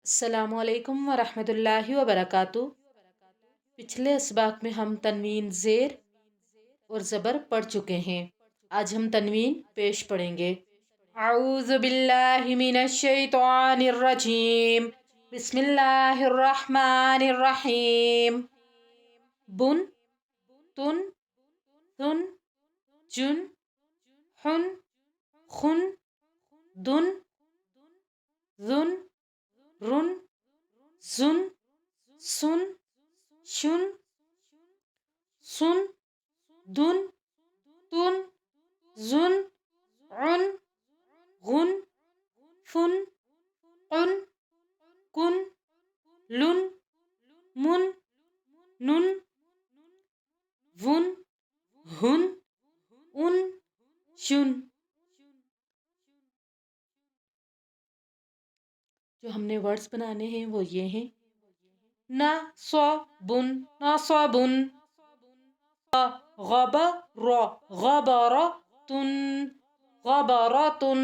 अस्सलामुअलैकुम वरहमतुल्लाहि वबरकातुह। पिछले असबाक में हम तनवीन ज़ेर और ज़बर पढ़ चुके हैं। आज हम तनवीन पेश पढ़ेंगे। अऊज़ु बिल्लाहि मिनश शैतानिर रजीम। बिस्मिल्लाहिर रहमानिर रहीम। बुन, तुन, तुन, जुन, हुन, खुन, दुन, जुन, रुन, जुन, सुन, शुन, सुन, दुन, तुन, जुन, उन, गुन, फुन, कुन, कुन, लुन, मुन, नुन, वुन, हुन, उन, शुन। जो हमने वर्ड्स बनाने हैं वो ये हैं। ना सौ बुन, ना सौ बुन। गबर, गबरतुन, गबरतुन।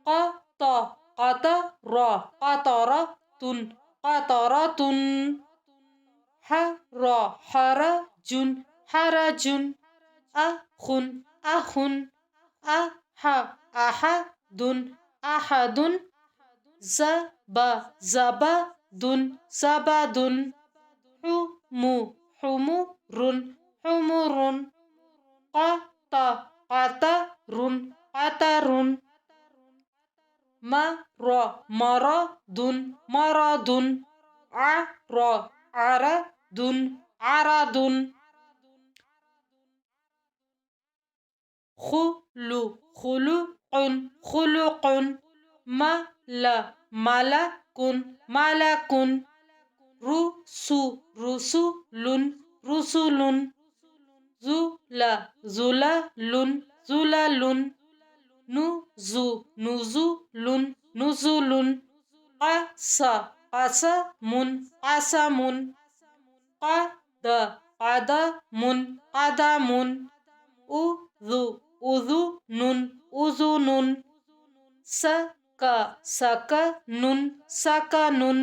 कत, कतर, कतरतुन, कतरतुन। हर, हरजुन, हरजुन। अखुन, अखुन। अह, अहदुन, अहदुन। ज़ब, ज़बदुन, ज़बदुन। हुमु, हुमुरुन, हुमुरुन। क़त, क़तरुन, क़तरुन। मर, मरदुन, मरदुन। अर, अरदुन, अरदुन। खुलु, खुलुक़ुन, खुलुक़ुन। मल, मलकुन, मलकुन। रुसु, रुसुलुन, रुसुलुन। जुल, जुललुन, जुललुन। नुज़ु, नुज़ुलुन, नुज़ुलुन। क़स, क़समुन, क़समुन। क़द, क़दमुन, क़दमुन। उज़ु, उज़ुनुन, उज़ुनुन। सक, सकनुन, सकनुन।